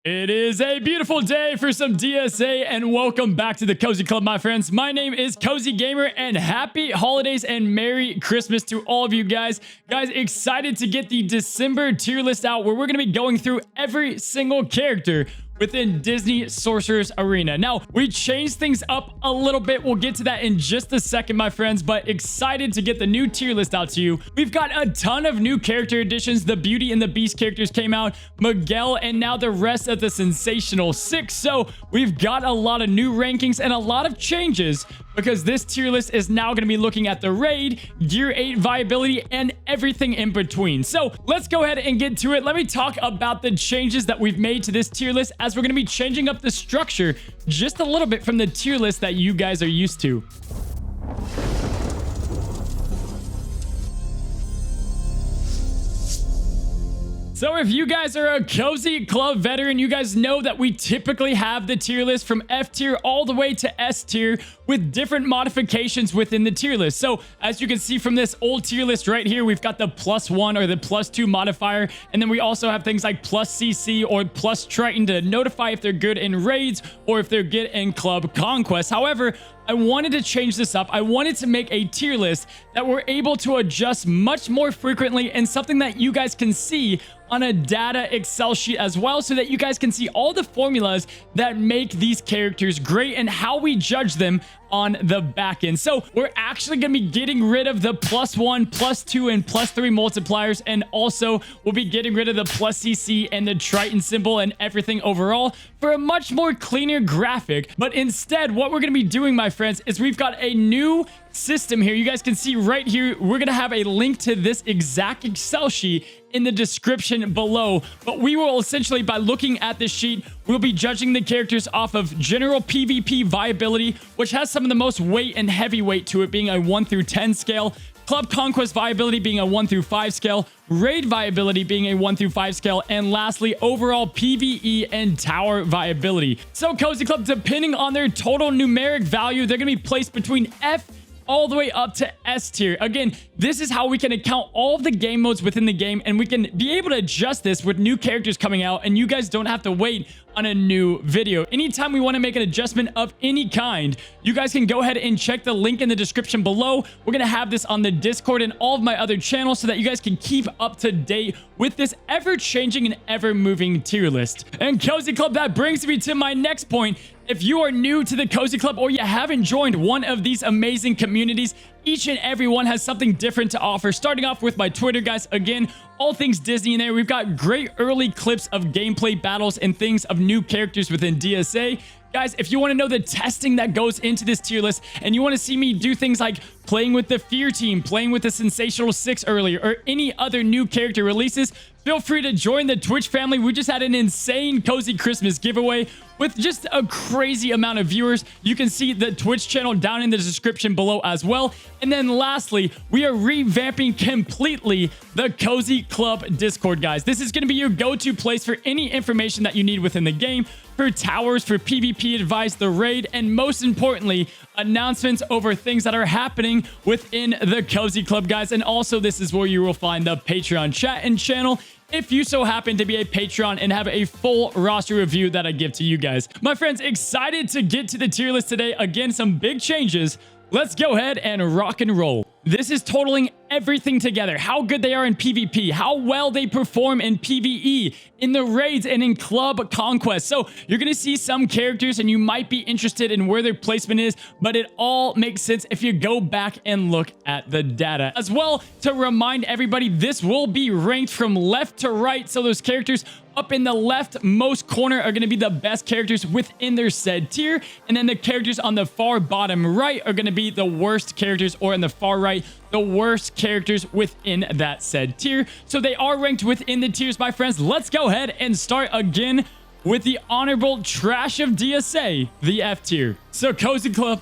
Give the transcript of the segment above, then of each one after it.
It is a beautiful day for some DSA, and welcome back to the Cozy Club, my friends. My name is Cozy Gamer, and happy holidays and Merry Christmas to all of you guys. Guys, excited to get the December tier list out where we're going to be going through every single character within Disney Sorcerer's Arena. Now, we changed things up a little bit. We'll get to that in just a second, my friends, but excited to get the new tier list out to you. We've got a ton of new character additions. The Beauty and the Beast characters came out, Miguel, and now the rest of the Sensational 6. So we've got a lot of new rankings and a lot of changes because this tier list is now going to be looking at the raid, Gear 8 viability, and everything in between. So let's go ahead and get to it. Let me talk about the changes that we've made to this tier list, as we're going to be changing up the structure just a little bit from the tier list that you guys are used to. So if you guys are a Cozy Club veteran, you guys know that we typically have the tier list from F tier all the way to S tier with different modifications within the tier list. So as you can see from this old tier list right here, we've got the +1 or the +2 modifier. And then we also have things like +CC or +Triton to notify if they're good in raids or if they're good in club conquest. However, I wanted to change this up. I wanted to make a tier list that we're able to adjust much more frequently and something that you guys can see on a data Excel sheet as well, so that you guys can see all the formulas that make these characters great and how we judge them on the back end. So we're actually going to be getting rid of the +1, +2, and +3 multipliers, and also we'll be getting rid of the +CC and the Triton symbol and everything overall for a much more cleaner graphic. But instead, what we're going to be doing, my friends, is we've got a new system here. You guys can see right here, we're going to have a link to this exact Excel sheet in the description below. But we will essentially, by looking at this sheet, we'll be judging the characters off of general PvP viability, which has some of the most weight and heavyweight to it, being a 1 through 10 scale. Club conquest viability being a 1 through 5 scale, raid viability being a 1 through 5 scale, and lastly, overall PvE and tower viability. So Cozy Club, depending on their total numeric value, they're going to be placed between F all the way up to S tier. Again, this is how we can account all of the game modes within the game, and we can be able to adjust this with new characters coming out, and you guys don't have to wait on a new video. Anytime we want to make an adjustment of any kind, you guys can go ahead and check the link in the description below. We're going to have this on the Discord and all of my other channels so that you guys can keep up to date with this ever-changing and ever-moving tier list. And Cozy Club, that brings me to my next point. If you are new to the Cozy Club or you haven't joined one of these amazing communities, each and every one has something different to offer. Starting off with my Twitter, guys. Again, all things Disney in there. We've got great early clips of gameplay battles and things of new characters within DSA. Guys, if you want to know the testing that goes into this tier list and you want to see me do things like playing with the Fear team, playing with the Sensational 6 earlier, or any other new character releases, feel free to join the Twitch family. We just had an insane Cozy Christmas giveaway with just a crazy amount of viewers. You can see the Twitch channel down in the description below as well. And then lastly, we are revamping completely the Cozy Club Discord, guys. This is going to be your go-to place for any information that you need within the game, for towers, for PvP advice, the raid, and most importantly, announcements over things that are happening within the Cozy Club, guys. And also, this is where you will find the Patreon chat and channel, if you so happen to be a Patreon and have a full roster review that I give to you guys. My friends, excited to get to the tier list today. Again, some big changes. Let's go ahead and rock and roll. This is totaling everything together. How good they are in PvP, how well they perform in PvE, in the raids, and in club conquest. So you're going to see some characters and you might be interested in where their placement is, but it all makes sense if you go back and look at the data. As well, to remind everybody, this will be ranked from left to right. So those characters up in the leftmost corner are going to be the best characters within their said tier. And then the characters on the far bottom right are going to be the worst characters, or in the far right, the worst characters within that said tier. So they are ranked within the tiers, my friends. Let's go ahead and start again with the honorable trash of DSA, the F tier. So Cozy Club,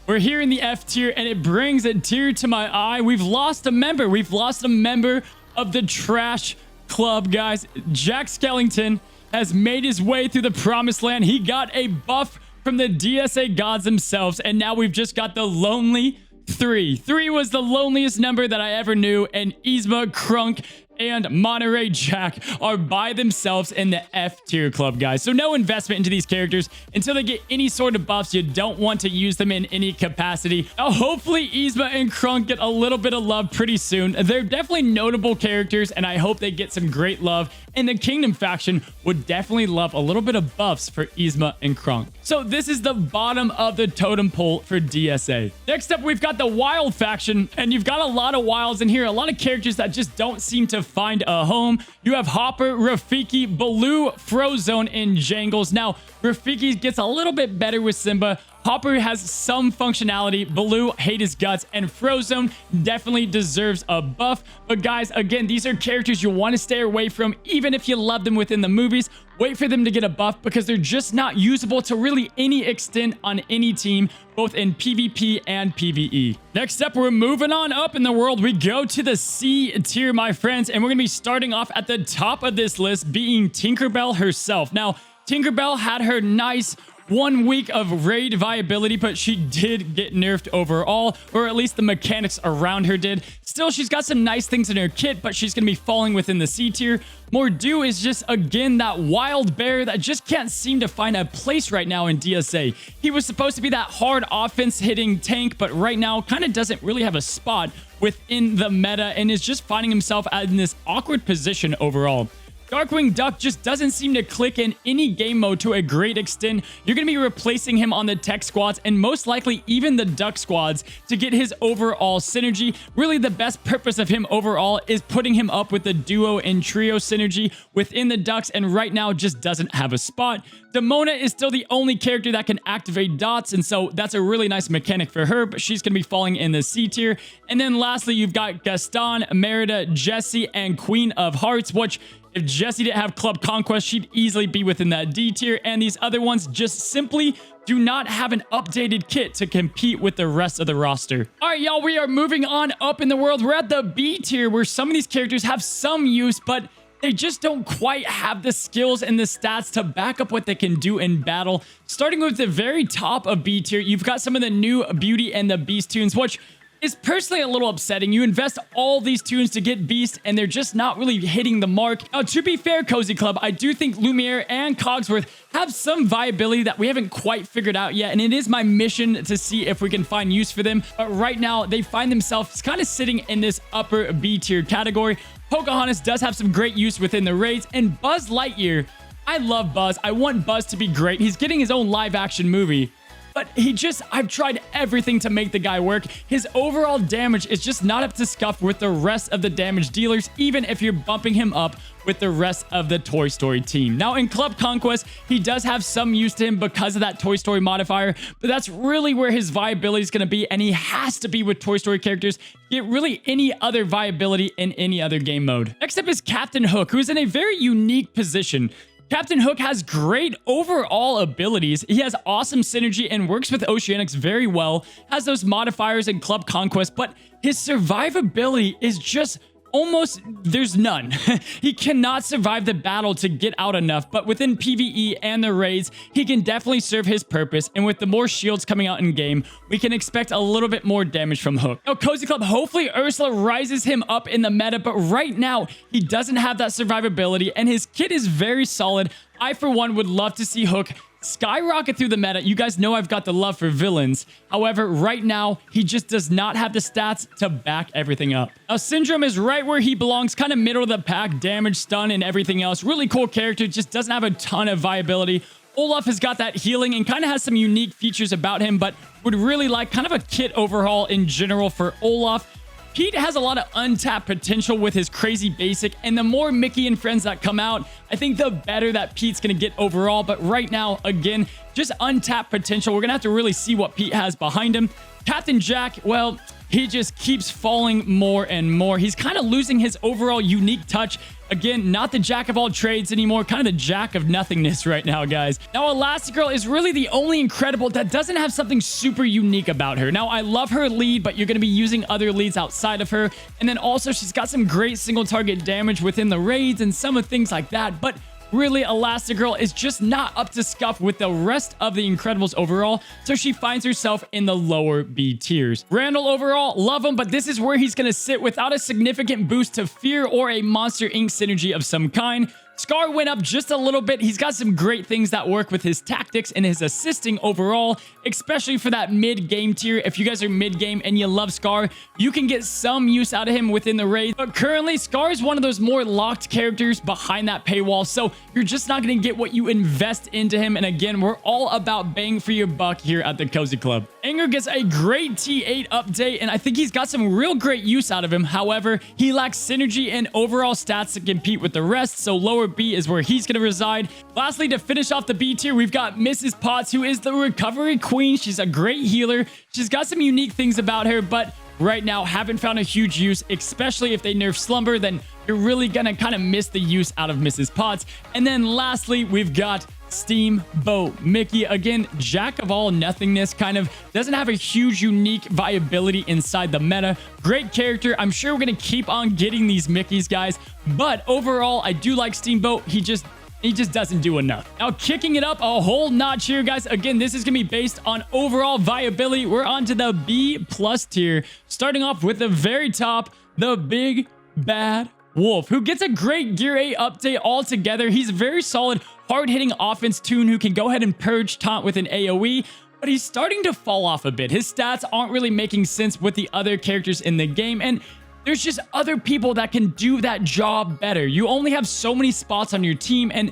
we're here in the F tier, and it brings a tear to my eye. We've lost a member. We've lost a member of the trash club, guys. Jack Skellington has made his way through the promised land. He got a buff from the DSA gods themselves, and now we've just got the lonely 3. 3 was the loneliest number that I ever knew, and Yzma, Crunk, and Monterey Jack are by themselves in the F tier club, guys. So no investment into these characters until they get any sort of buffs. You don't want to use them in any capacity. Now, hopefully Yzma and Krunk get a little bit of love pretty soon. They're definitely notable characters, and I hope they get some great love. And the Kingdom faction would definitely love a little bit of buffs for Yzma and Krunk. So this is the bottom of the totem pole for DSA. Next up, we've got the Wild faction, and you've got a lot of Wilds in here, a lot of characters that just don't seem to find a home. You have Hopper, Rafiki, Baloo, Frozone, and Jangles. Now, Rafiki gets a little bit better with Simba. Hopper has some functionality. Baloo, hate his guts. And Frozone definitely deserves a buff. But guys, again, these are characters you want to stay away from, even if you love them within the movies. Wait for them to get a buff because they're just not usable to really any extent on any team, both in PvP and PvE. Next up, we're moving on up in the world. We go to the C tier, my friends, and we're going to be starting off at the top of this list being Tinkerbell herself. Now, Tinkerbell had her nice 1 week of raid viability, but she did get nerfed overall, or at least the mechanics around her did. Still, she's got some nice things in her kit, but she's going to be falling within the C tier. Mordew is just, again, that wild bear that just can't seem to find a place right now in DSA. He was supposed to be that hard offense hitting tank, but right now kind of doesn't really have a spot within the meta and is just finding himself in this awkward position overall. Darkwing Duck just doesn't seem to click in any game mode to a great extent. You're going to be replacing him on the tech squads and most likely even the duck squads to get his overall synergy. Really, the best purpose of him overall is putting him up with the duo and trio synergy within the ducks, and right now just doesn't have a spot. Demona is still the only character that can activate dots, and so that's a really nice mechanic for her, but she's going to be falling in the C tier. And then lastly, you've got Gaston, Merida, Jessie, and Queen of Hearts, which if Jessie didn't have Club Conquest, she'd easily be within that D tier, and these other ones just simply do not have an updated kit to compete with the rest of the roster. All right, y'all, we are moving on up in the world. We're at the B tier, where some of these characters have some use, but they just don't quite have the skills and the stats to back up what they can do in battle. Starting with the very top of B tier, you've got some of the new Beauty and the Beast tunes, which is personally a little upsetting. You invest all these tunes to get Beast, and they're just not really hitting the mark. Now, to be fair, Cozy Club, I do think Lumiere and Cogsworth have some viability that we haven't quite figured out yet, and it is my mission to see if we can find use for them. But right now, they find themselves kind of sitting in this upper B tier category. Pocahontas does have some great use within the raids, and Buzz Lightyear, I love Buzz. I want Buzz to be great. He's getting his own live action movie. But I've tried everything to make the guy work. His overall damage is just not up to scuff with the rest of the damage dealers, even if you're bumping him up with the rest of the Toy Story team. Now, in Club Conquest, he does have some use to him because of that Toy Story modifier, but that's really where his viability is going to be, and he has to be with Toy Story characters to get really any other viability in any other game mode. Next up is Captain Hook, who is in a very unique position. Captain Hook has great overall abilities. He has awesome synergy and works with Oceanics very well, has those modifiers in Club Conquest, but his survivability is just almost, there's none. He cannot survive the battle to get out enough, but within PvE and the raids, he can definitely serve his purpose, and with the more shields coming out in game, we can expect a little bit more damage from Hook. Now, Cozy Club, hopefully Ursula rises him up in the meta, but right now, he doesn't have that survivability, and his kit is very solid. I, for one, would love to see Hook skyrocket through the meta. You guys know I've got the love for villains. However, right now, he just does not have the stats to back everything up. Now, Syndrome is right where he belongs, kind of middle of the pack, damage, stun, and everything else. Really cool character, just doesn't have a ton of viability. Olaf has got that healing and kind of has some unique features about him, but would really like kind of a kit overhaul in general for Olaf. Pete has a lot of untapped potential with his crazy basic, and the more Mickey and friends that come out, I think the better that Pete's going to get overall. But right now, again, just untapped potential. We're going to have to really see what Pete has behind him. Captain Jack, well, he just keeps falling more and more. He's kind of losing his overall unique touch. Again, not the jack of all trades anymore, kind of the jack of nothingness right now, guys. Now, Elastigirl is really the only incredible that doesn't have something super unique about her. Now, I love her lead, but you're going to be using other leads outside of her. And then also, she's got some great single target damage within the raids and some of things like that. But really, Elastigirl is just not up to scuff with the rest of the Incredibles overall, so she finds herself in the lower B tiers. Randall overall, love him, but this is where he's going to sit without a significant boost to Fear or a Monster Inc. synergy of some kind. Scar went up just a little bit. He's got some great things that work with his tactics and his assisting overall, especially for that mid-game tier. If you guys are mid-game and you love Scar, you can get some use out of him within the raid. But currently, Scar is one of those more locked characters behind that paywall, so you're just not going to get what you invest into him. And again, we're all about bang for your buck here at the Cozy Club. Anger gets a great T8 update, and I think he's got some real great use out of him. However, he lacks synergy and overall stats to compete with the rest, so lower B is where he's going to reside. Lastly, to finish off the B tier, we've got Mrs. Potts, who is the recovery queen. She's a great healer. She's got some unique things about her, but right now haven't found a huge use, especially if they nerf Slumber, then you're really going to kind of miss the use out of Mrs. Potts. And then lastly, we've got Steamboat Mickey. Again, jack of all nothingness, kind of doesn't have a huge unique viability inside the meta. Great character. I'm sure we're going to keep on getting these Mickeys, guys, but overall, I do like Steamboat. He just doesn't do enough. Now, kicking it up a whole notch here, guys. Again, this is going to be based on overall viability. We're on to the B+ tier, starting off with the very top, the Big Bad Wolf, who gets a great Gear 8 update altogether. He's a very solid, hard-hitting offense tune who can go ahead and purge taunt with an AoE, but he's starting to fall off a bit. His stats aren't really making sense with the other characters in the game, and there's just other people that can do that job better. You only have so many spots on your team, and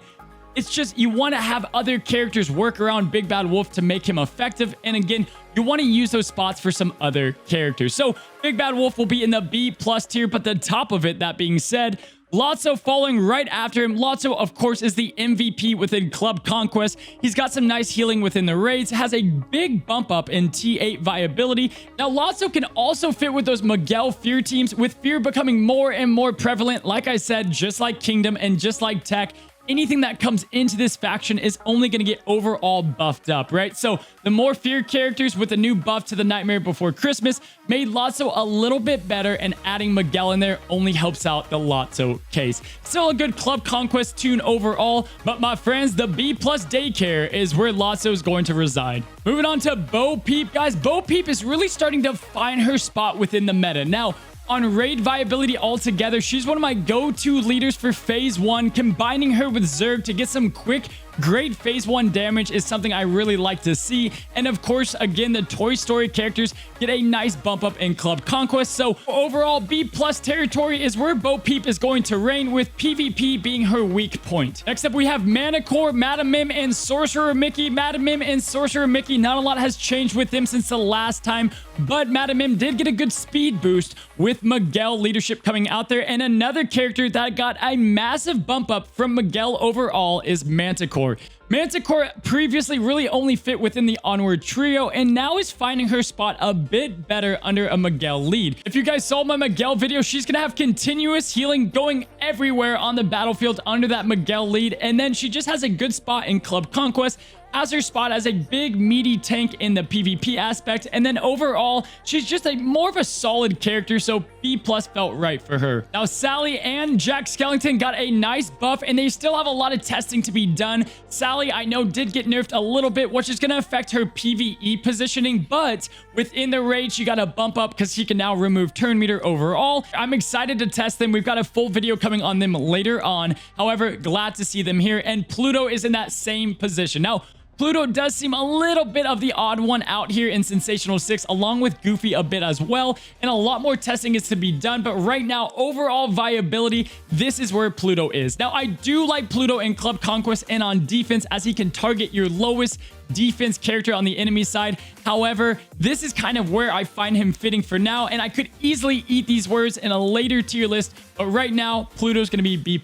it's just you want to have other characters work around Big Bad Wolf to make him effective. And again, you want to use those spots for some other characters. So Big Bad Wolf will be in the B+ tier, but the top of it, that being said, Lotso following right after him. Lotso, of course, is the MVP within Club Conquest. He's got some nice healing within the raids, has a big bump up in T8 viability. Now, Lotso can also fit with those Miguel Fear teams, with Fear becoming more and more prevalent. Like I said, just like Kingdom and just like Tech, anything that comes into this faction is only going to get overall buffed up, right? So the more Fear characters with a new buff to the Nightmare Before Christmas made Lotso a little bit better, and adding Miguel in there only helps out the Lotso case. Still a good Club Conquest tune overall, but my friends, the B+ daycare is where Lotso is going to reside. Moving on to Bo Peep, guys. Bo Peep is really starting to find her spot within the meta. Now, on raid viability altogether, she's one of my go-to leaders for phase 1. Combining her with Zerg to get some quick, great phase 1 damage is something I really like to see. And of course, again, the Toy Story characters get a nice bump up in Club Conquest. So overall, B+ territory is where Bo Peep is going to reign, with PvP being her weak point. Next up, we have Manicore, Madam Mim, and Sorcerer Mickey. Madam Mim and Sorcerer Mickey, not a lot has changed with them since the last time, but Madam Mim did get a good speed boost with Miguel leadership coming out there. And another character that got a massive bump up from Miguel overall is Manticore. Manticore previously really only fit within the Onward trio, and now is finding her spot a bit better under a Miguel lead. If you guys saw my Miguel video, she's gonna have continuous healing going everywhere on the battlefield under that Miguel lead, and then she just has a good spot in Club Conquest as her spot as a big meaty tank in the PvP aspect. And then overall, she's just a more of a solid character, so B+ felt right for her. Now, Sally and Jack Skellington got a nice buff, and they still have a lot of testing to be done. Sally, I know, did get nerfed a little bit, which is going to affect her PvE positioning, but within the raid, she got a bump up because she can now remove turn meter overall. I'm excited to test them. We've got a full video coming on them later on. However, glad to see them here, and Pluto is in that same position. Now, Pluto does seem a little bit of the odd one out here in Sensational 6, along with Goofy a bit as well, and a lot more testing is to be done, but right now, overall viability, this is where Pluto is. Now, I do like Pluto in Club Conquest and on defense, as he can target your lowest defense character on the enemy side. However, this is kind of where I find him fitting for now, and I could easily eat these words in a later tier list, but right now, Pluto's going to be B+.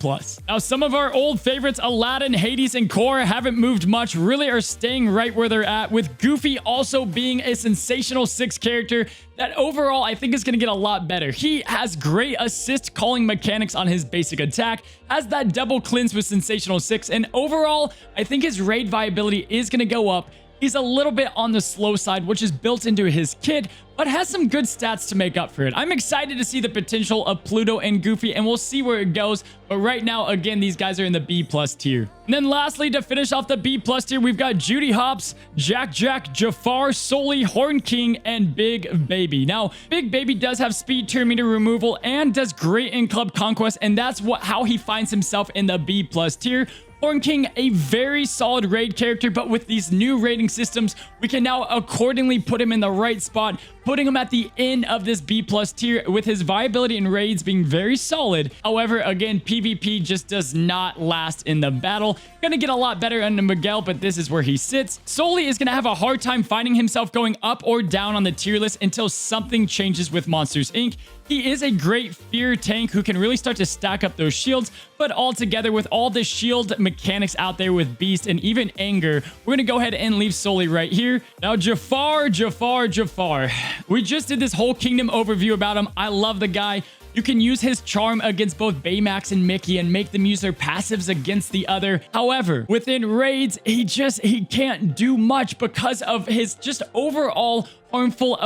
Now, some of our old favorites, Aladdin, Hades, and Korra, haven't moved much, really are staying right where they're at, with Goofy also being a Sensational 6 character that overall I think is going to get a lot better. He has great assist calling mechanics on his basic attack, has that double cleanse with Sensational 6, and overall, I think his raid viability is going to go up, He's a little bit on the slow side, which is built into his kit, but has some good stats to make up for it. I'm excited to see the potential of Pluto and Goofy, and we'll see where it goes. But right now, again, these guys are in the B+ tier. And then lastly, to finish off the B+ tier, we've got Judy Hopps, Jack, Jafar, Sully, Horn King, and Big Baby. Now, Big Baby does have speed, turn meter removal, and does great in Club Conquest, and that's how he finds himself in the B+ tier. Horn King, a very solid raid character, but with these new raiding systems, we can now accordingly put him in the right spot, putting him at the end of this B+ tier with his viability in raids being very solid. However, again, PvP just does not last in the battle. Gonna get a lot better under Miguel, but this is where he sits. Sully is gonna have a hard time finding himself going up or down on the tier list until something changes with Monsters Inc. He is a great fear tank who can really start to stack up those shields, but altogether with all the shield mechanics out there with Beast and even Anger, we're going to go ahead and leave Sully right here. Now, Jafar. We just did this whole kingdom overview about him. I love the guy. You can use his charm against both Baymax and Mickey and make them use their passives against the other. However, within raids, he can't do much because of his just overall harmful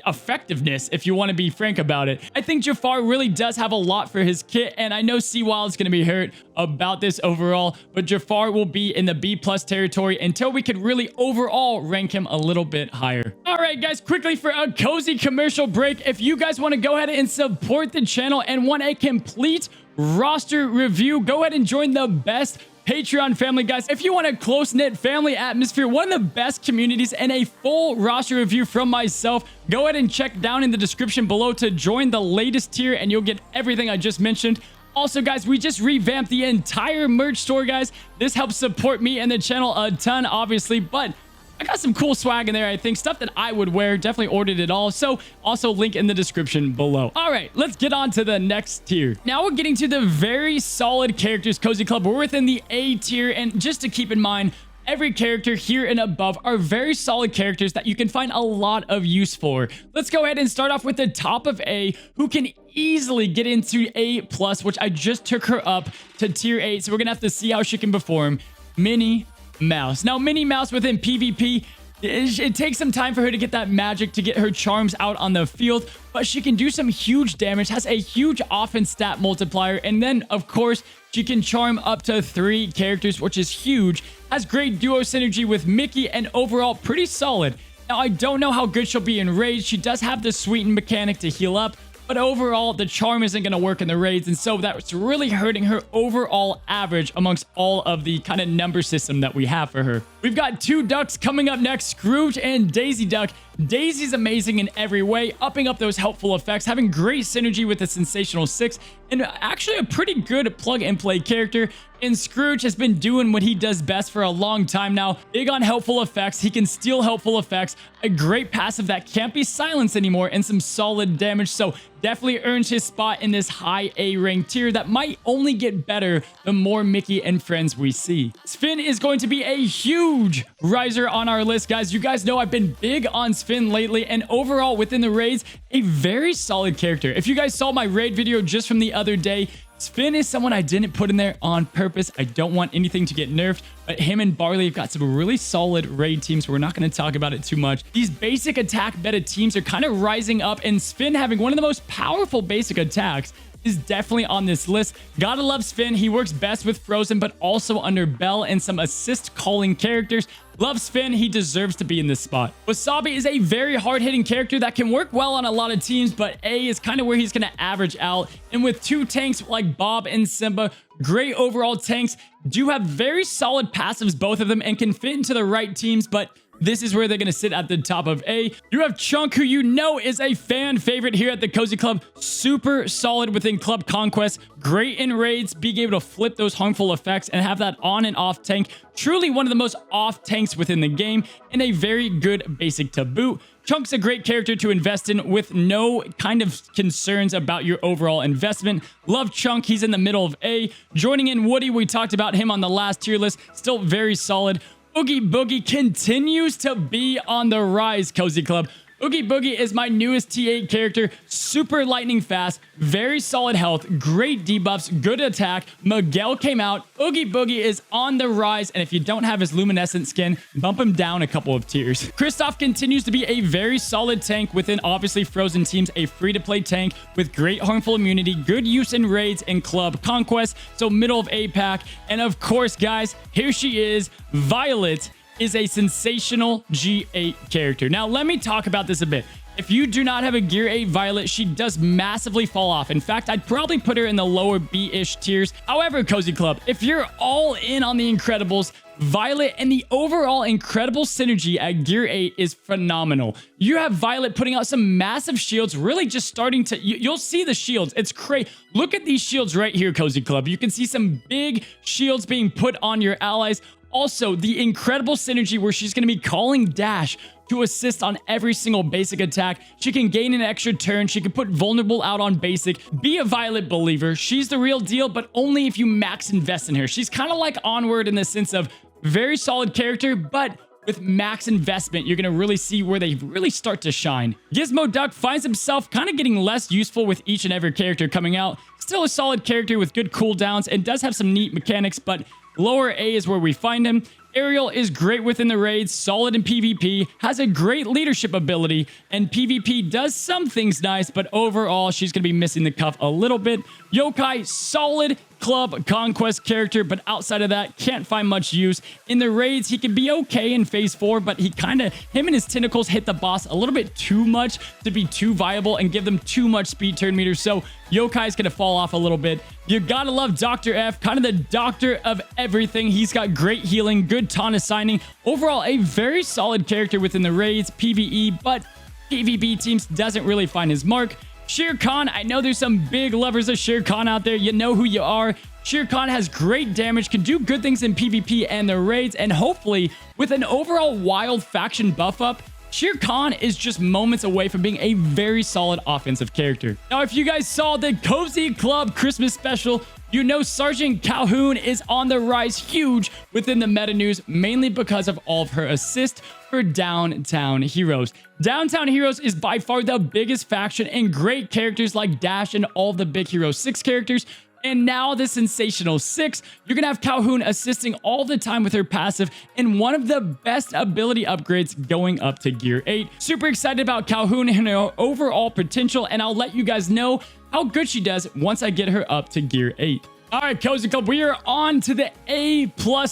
effectiveness, if you want to be frank about it. I think Jafar really does have a lot for his kit, and I know Seawild is going to be hurt about this overall, but Jafar will be in the B+ territory until we could really overall rank him a little bit higher. All right, guys, quickly for a cozy commercial break. If you guys want to go ahead and support the channel and want a complete roster review, go ahead and join the best Patreon family, guys. If you want a close-knit family atmosphere, one of the best communities, and a full roster review from myself, go ahead and check down in the description below to join the latest tier, and you'll get everything I just mentioned. Also, guys, we just revamped the entire merch store, guys. This helps support me and the channel a ton, obviously, but I got some cool swag in there, I think. Stuff that I would wear. Definitely ordered it all. So, also link in the description below. All right, let's get on to the next tier. Now we're getting to the very solid characters, Cozy Club. We're within the A tier. And just to keep in mind, every character here and above are very solid characters that you can find a lot of use for. Let's go ahead and start off with the top of A, who can easily get into A+, which I just took her up to tier 8. So we're going to have to see how she can perform. Minnie Mouse. Now, Minnie Mouse within PvP, it takes some time for her to get that magic, to get her charms out on the field, but she can do some huge damage, has a huge offense stat multiplier, and then, of course, she can charm up to 3 characters, which is huge, has great duo synergy with Mickey, and overall pretty solid. Now, I don't know how good she'll be in raids. She does have the sweeten mechanic to heal up, but overall, the charm isn't going to work in the raids, and so that's really hurting her overall average amongst all of the kind of number system that we have for her. We've got 2 ducks coming up next, Scrooge and Daisy Duck. Daisy's amazing in every way, upping up those helpful effects, having great synergy with the Sensational 6, and actually a pretty good plug-and-play character. And Scrooge has been doing what he does best for a long time now. Big on helpful effects. He can steal helpful effects, a great passive that can't be silenced anymore, and some solid damage. So definitely earns his spot in this high A rank tier that might only get better the more Mickey and friends we see. Sven is going to be a huge riser on our list, guys. You guys know I've been big on Sven lately, and overall within the raids, a very solid character. If you guys saw my raid video just from the other day, Sven is someone I didn't put in there on purpose. I don't want anything to get nerfed, but him and Barley have got some really solid raid teams. We're not going to talk about it too much. These basic attack meta teams are kind of rising up, and Sven having one of the most powerful basic attacks is definitely on this list. Gotta love Sven. He works best with Frozen, but also under Belle and some assist calling characters. Love Sven. He deserves to be in this spot. Wasabi is a very hard-hitting character that can work well on a lot of teams, but A is kind of where he's going to average out. And with 2 tanks like Bob and Simba, great overall tanks, do have very solid passives, both of them, and can fit into the right teams, but this is where they're going to sit at the top of A. You have Chunk, who you know is a fan favorite here at the Cozy Club. Super solid within Club Conquest. Great in raids, being able to flip those harmful effects and have that on and off tank. Truly one of the most off tanks within the game, and a very good basic to boot. Chunk's a great character to invest in with no kind of concerns about your overall investment. Love Chunk. He's in the middle of A. Joining in Woody, we talked about him on the last tier list. Still very solid. Oogie Boogie continues to be on the rise, Cozy Club. Oogie Boogie is my newest T8 character, super lightning fast, very solid health, great debuffs, good attack. Miguel came out, Oogie Boogie is on the rise, and if you don't have his luminescent skin, bump him down a couple of tiers. Kristoff continues to be a very solid tank within obviously Frozen teams, a free-to-play tank with great harmful immunity, good use in raids and club conquest, so middle of APAC. And of course, guys, here she is, Violet is a sensational G8 character. Now, let me talk about this a bit. If you do not have a Gear 8 Violet, she does massively fall off. In fact, I'd probably put her in the lower B-ish tiers. However, Cozy Club, if you're all in on the Incredibles, Violet and the overall incredible synergy at Gear 8 is phenomenal. You have Violet putting out some massive shields, really just starting to... You'll see the shields. It's crazy. Look at these shields right here, Cozy Club. You can see some big shields being put on your allies. Also, the incredible synergy where she's going to be calling Dash to assist on every single basic attack. She can gain an extra turn. She can put vulnerable out on basic. Be a Violet believer. She's the real deal, but only if you max invest in her. She's kind of like Onward in the sense of very solid character, but with max investment, you're going to really see where they really start to shine. Gizmo Duck finds himself kind of getting less useful with each and every character coming out. Still a solid character with good cooldowns and does have some neat mechanics, but lower A is where we find him. Ariel is great within the raids, solid in PvP, has a great leadership ability, and PvP does some things nice, but overall, she's going to be missing the cuff a little bit. Yokai, solid club conquest character, but outside of that, can't find much use. In the raids, he can be okay in phase 4, but him and his tentacles hit the boss a little bit too much to be too viable and give them too much speed turn meter, so Yokai's going to fall off a little bit. You gotta love Dr. F, kind of the doctor of everything. He's got great healing, good taunt assigning. Overall, a very solid character within the raids, PvE, but PvP teams doesn't really find his mark. Shere Khan, I know there's some big lovers of Shere Khan out there. You know who you are. Shere Khan has great damage, can do good things in PvP and the raids, and hopefully, with an overall wild faction buff up, Shere Khan is just moments away from being a very solid offensive character. Now, if you guys saw the Cozy Club Christmas special, you know Sergeant Calhoun is on the rise huge within the meta news, mainly because of all of her assists for Downtown Heroes. Downtown Heroes is by far the biggest faction, and great characters like Dash and all the big Hero 6 characters. And now the Sensational 6, you're going to have Calhoun assisting all the time with her passive and one of the best ability upgrades going up to Gear 8. Super excited about Calhoun and her overall potential, and I'll let you guys know how good she does once I get her up to Gear 8. All right, Cozy Club, we are on to the A+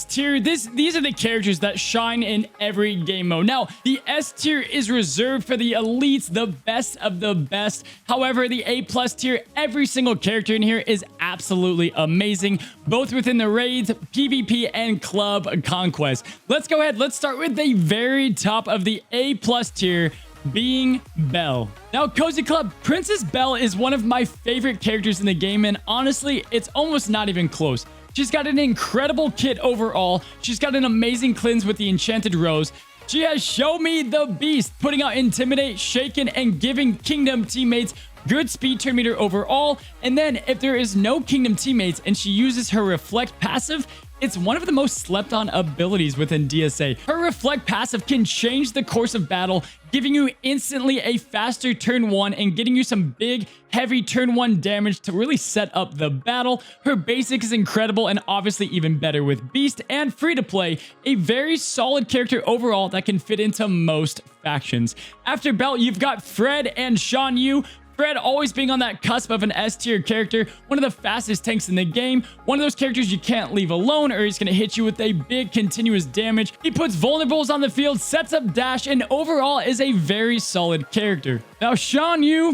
tier. These are the characters that shine in every game mode. Now, the S tier is reserved for the elites, the best of the best. However, the A+ tier, every single character in here is absolutely amazing, both within the raids, PvP, and club conquest. Let's go ahead. Let's start with the very top of the A+ tier, being Belle. Now, Cozy Club, Princess Belle is one of my favorite characters in the game, and honestly, it's almost not even close. She's got an incredible kit overall. She's got an amazing cleanse with the Enchanted Rose. She has Show Me the Beast, putting out Intimidate, Shaken, and giving Kingdom teammates good speed turn meter overall. And then, if there is no Kingdom teammates and she uses her Reflect passive, it's one of the most slept on abilities within DSA. Her Reflect passive can change the course of battle, giving you instantly a faster turn 1 and getting you some big, heavy turn 1 damage to really set up the battle. Her basic is incredible and obviously even better with Beast and free to play. A very solid character overall that can fit into most factions. After Belle, you've got Fred and Shan Yu. Fred always being on that cusp of an S tier character, one of the fastest tanks in the game, one of those characters you can't leave alone or he's going to hit you with a big continuous damage. He puts vulnerables on the field, sets up Dash, and overall is a very solid character. Now, Shan is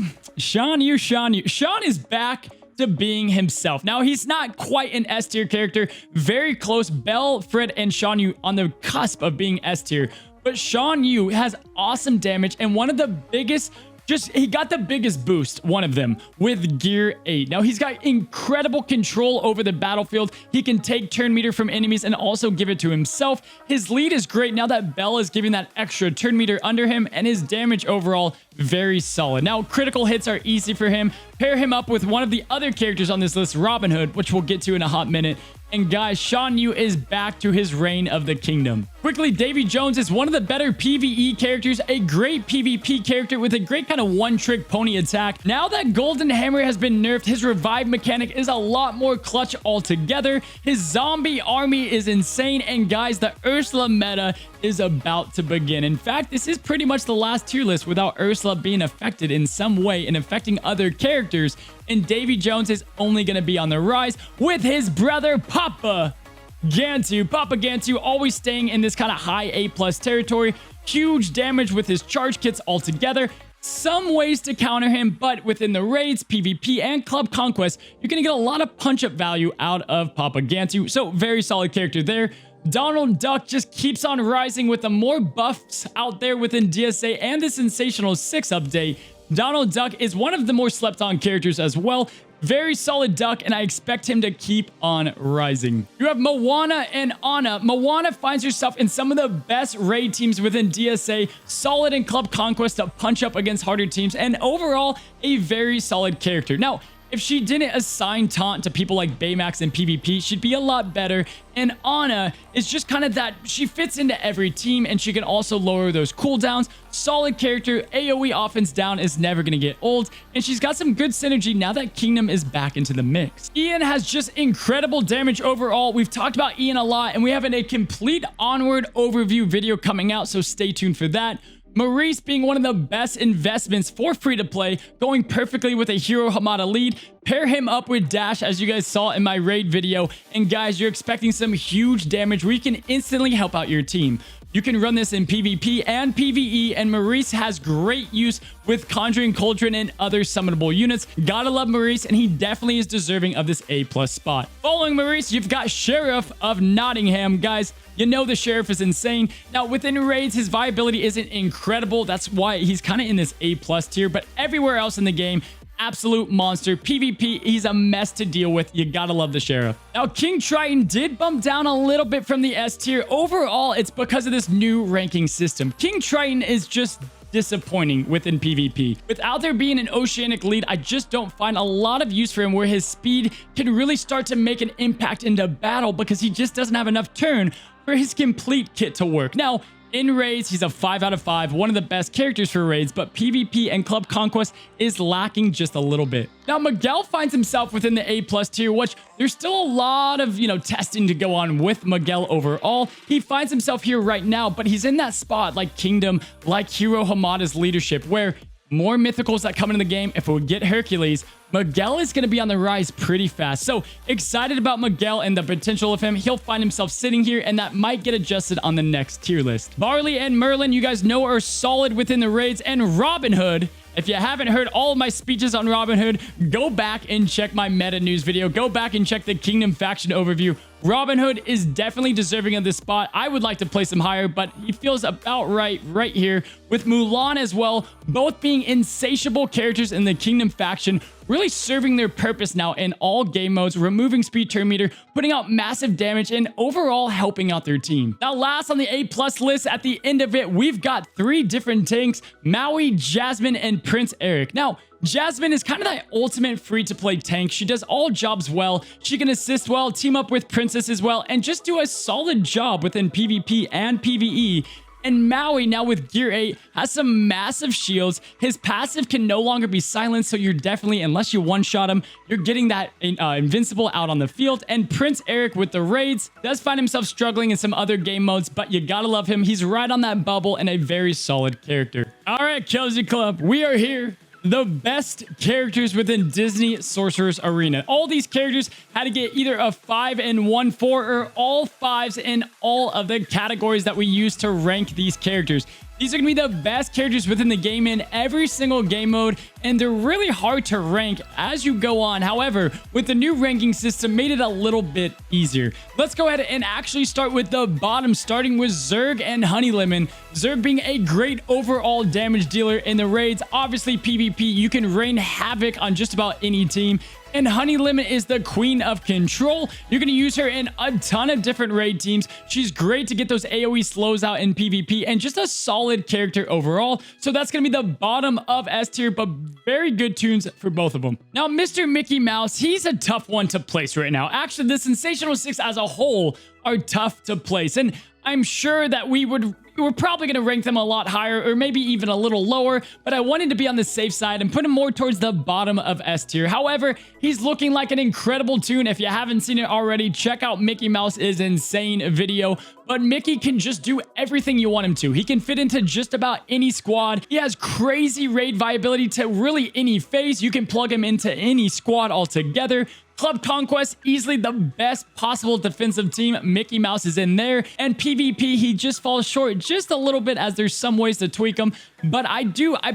back to being himself. Now, he's not quite an S tier character, very close. Belle, Fred, and Shan Yu on the cusp of being S tier, but Shan Yu has awesome damage and one of the biggest he got the biggest boost, one of them, with Gear 8. Now, he's got incredible control over the battlefield. He can take turn meter from enemies and also give it to himself. His lead is great now that Belle is giving that extra turn meter under him, and his damage overall very solid. Now, critical hits are easy for him. Pair him up with one of the other characters on this list, Robin Hood, which we'll get to in a hot minute. And guys, Shan Yu is back to his reign of the kingdom. Quickly, Davy Jones is one of the better PvE characters, a great PvP character with a great kind of one-trick pony attack. Now that Golden Hammer has been nerfed, his revive mechanic is a lot more clutch altogether. His zombie army is insane. And guys, the Ursula meta is about to begin. In fact, this is pretty much the last tier list without Ursula being affected in some way and affecting other characters. And Davy Jones is only going to be on the rise with his brother Papa Gantu. Papa Gantu always staying in this kind of high A+ territory. Huge damage with his charge kits altogether. Some ways to counter him, but within the raids, PvP, and Club Conquest, you're going to get a lot of punch-up value out of Papa Gantu. So very solid character there. Donald Duck just keeps on rising with the more buffs out there within DSA and the Sensational 6 update. Donald Duck is one of the more slept on characters as well. Very solid duck, and I expect him to keep on rising. You have Moana and Anna. Moana finds herself in some of the best raid teams within DSA, solid in Club Conquest to punch up against harder teams, and overall, a very solid character. Now, if she didn't assign taunt to people like Baymax and PvP, she'd be a lot better. And Anna is just kind of that, she fits into every team, and she can also lower those cooldowns. Solid character, AoE offense down is never going to get old, and she's got some good synergy now that Kingdom is back into the mix. Ian has just incredible damage overall. We've talked about Ian a lot, and we have a complete Onward overview video coming out, so stay tuned for that. Maurice being one of the best investments for free-to-play, going perfectly with a Hero Hamada lead. Pair him up with Dash, as you guys saw in my raid video. And guys, you're expecting some huge damage where you can instantly help out your team. You can run this in PvP and PvE, and Maurice has great use with Conjuring Cauldron and other summonable units. Gotta love Maurice, and he definitely is deserving of this A+ spot. Following Maurice, you've got Sheriff of Nottingham. Guys, you know the Sheriff is insane. Now, within raids, his viability isn't incredible. That's why he's kind of in this A+ tier, but everywhere else in the game, absolute monster. PvP, he's a mess to deal with. You gotta love the Sheriff. Now, King Triton did bump down a little bit from the S tier. Overall, it's because of this new ranking system. King Triton is just disappointing within PvP. Without there being an Oceanic lead, I just don't find a lot of use for him where his speed can really start to make an impact into battle because he just doesn't have enough turn for his complete kit to work. Now, in raids, he's a 5 out of 5, one of the best characters for raids, but PvP and Club Conquest is lacking just a little bit. Now, Miguel finds himself within the A+ tier, which there's still a lot of, testing to go on with Miguel overall. He finds himself here right now, but he's in that spot like Kingdom, like Hero Hamada's leadership, where more mythicals that come into the game. If it would get Hercules, Miguel is going to be on the rise pretty fast. So excited about Miguel and the potential of him. He'll find himself sitting here, and that might get adjusted on the next tier list. Barley and Merlin, you guys know, are solid within the raids. And Robin Hood, if you haven't heard all of my speeches on Robin Hood, go back and check my meta news video. Go back and check the Kingdom faction overview. Robin Hood is definitely deserving of this spot. I would like to place him higher, but he feels about right here with Mulan as well, both being insatiable characters in the Kingdom faction, really serving their purpose now in all game modes, removing speed turn meter, putting out massive damage, and overall helping out their team. Now, last on the A+ list, at the end of it, we've got 3 different tanks: Maui, Jasmine, and Prince Eric. Now, Jasmine is kind of that ultimate free-to-play tank. She does all jobs well. She can assist well, team up with Princess as well, and just do a solid job within PvP and PvE. And Maui, now with Gear 8, has some massive shields. His passive can no longer be silenced, so you're definitely, unless you one-shot him, you're getting that invincible out on the field. And Prince Eric with the raids does find himself struggling in some other game modes, but you gotta love him. He's right on that bubble and a very solid character. All right, Cozy Club, we are here. The best characters within Disney Sorcerer's Arena. All these characters had to get either a 5 in 1/4 or all 5s in all of the categories that we use to rank these characters. These are going to be the best characters within the game in every single game mode, and they're really hard to rank as you go on. However, with the new ranking system, made it a little bit easier. Let's go ahead and actually start with the bottom, starting with Zerg and Honey Lemon. Zerg being a great overall damage dealer in the raids. Obviously, PvP, you can rain havoc on just about any team. And Honey Lemon is the queen of control. You're going to use her in a ton of different raid teams. She's great to get those AoE slows out in PvP and just a solid character overall. So that's going to be the bottom of S tier, but very good tunes for both of them. Now, Mr. Mickey Mouse, he's a tough one to place right now. Actually, the Sensational 6 as a whole are tough to place. And I'm sure that we're probably going to rank them a lot higher or maybe even a little lower, but I wanted to be on the safe side and put him more towards the bottom of S tier. However, he's looking like an incredible tune. If you haven't seen it already, check out Mickey Mouse is Insane video. But Mickey can just do everything you want him to. He can fit into just about any squad. He has crazy raid viability to really any phase. You can plug him into any squad altogether. Club Conquest, easily the best possible defensive team. Mickey Mouse is in there. And PvP, he just falls short just a little bit as there's some ways to tweak him. But I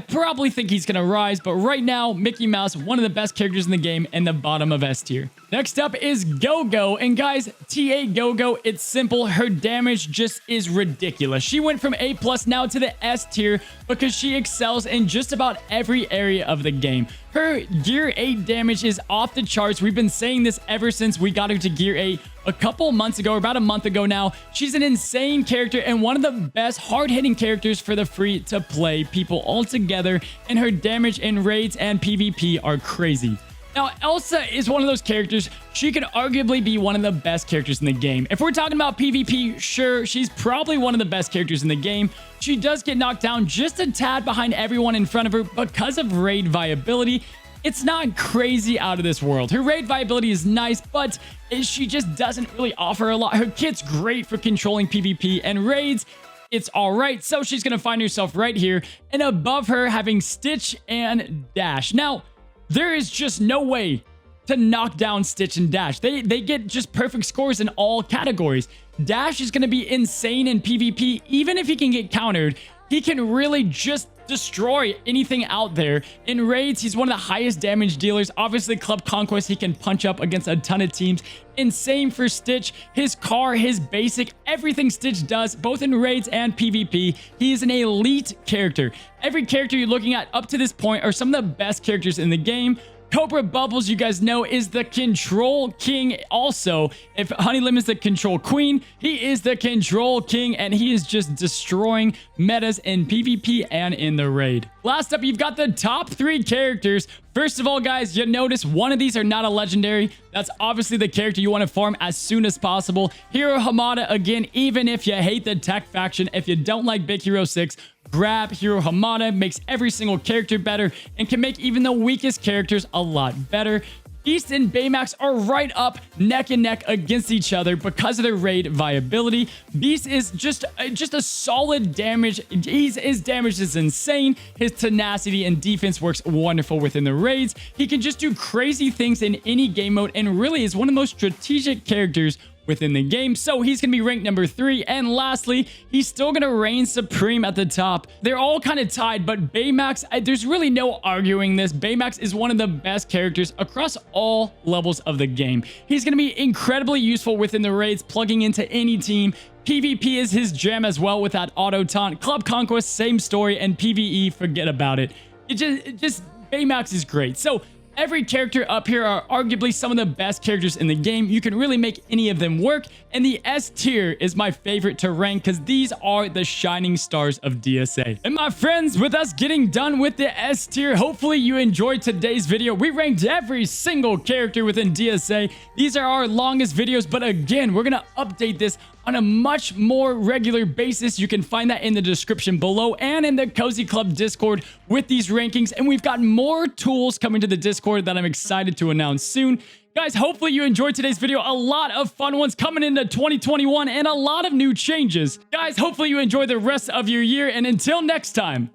probably think he's going to rise. But right now, Mickey Mouse, one of the best characters in the game and the bottom of S tier. Next up is Go-Go. And guys, TA Go-Go, it's simple. Her damage just is ridiculous. She went from A+ now to the S tier because she excels in just about every area of the game. Her Gear 8 damage is off the charts. We've been saying this ever since we got her to Gear 8 a couple months ago, or about a month ago now. She's an insane character and one of the best hard-hitting characters for the free-to-play people altogether, and her damage in raids and PvP are crazy. Now, Elsa is one of those characters. She could arguably be one of the best characters in the game. If we're talking about PvP, sure, she's probably one of the best characters in the game. She does get knocked down just a tad behind everyone in front of her because of raid viability. It's not crazy out of this world. Her raid viability is nice, but she just doesn't really offer a lot. Her kit's great for controlling PvP and raids. It's all right, so she's going to find herself right here. And above her, having Stitch and Dash. Now, there is just no way to knock down Stitch and Dash. They get just perfect scores in all categories. Dash is going to be insane in PvP. Even if he can get countered, he can really just destroy anything out there. In raids, he's one of the highest damage dealers. Obviously, Club Conquest, he can punch up against a ton of teams. Insane for Stitch. His car, his basic, everything Stitch does, both in raids and PvP. He is an elite character. Every character you're looking at up to this point are some of the best characters in the game. Cobra Bubbles, you guys know, is the control king also. If Honey Lemon's the control queen, he is the control king, and he is just destroying metas in PvP and in the raid. Last up, you've got the top 3 characters. First of all, guys, you notice one of these are not a legendary. That's obviously the character you want to farm as soon as possible. Hero Hamada, again, even if you hate the tech faction, if you don't like Big Hero 6, grab Hero Hamada, makes every single character better and can make even the weakest characters a lot better. Beast and Baymax are right up neck and neck against each other because of their raid viability. Beast is just a solid damage. His damage is insane. His tenacity and defense works wonderful within the raids. He can just do crazy things in any game mode and really is one of the most strategic characters within the game, so he's gonna be ranked number 3. And lastly, he's still gonna reign supreme at the top. They're all kind of tied, but Baymax, there's really no arguing this. Baymax is one of the best characters across all levels of the game. He's gonna be incredibly useful within the raids, plugging into any team. PvP is his gem as well with that auto taunt. Club Conquest, same story, and PvE, forget about it. Baymax is great. So every character up here are arguably some of the best characters in the game. You can really make any of them work. And the S tier is my favorite to rank because these are the shining stars of DSA. And my friends, with us getting done with the S tier, hopefully you enjoyed today's video. We ranked every single character within DSA. These are our longest videos, but again, we're going to update this on a much more regular basis. You can find that in the description below and in the Cozy Club Discord with these rankings. And we've got more tools coming to the Discord that I'm excited to announce soon. Guys, hopefully you enjoyed today's video. A lot of fun ones coming into 2021 and a lot of new changes. Guys, hopefully you enjoy the rest of your year. And until next time,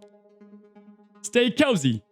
stay cozy.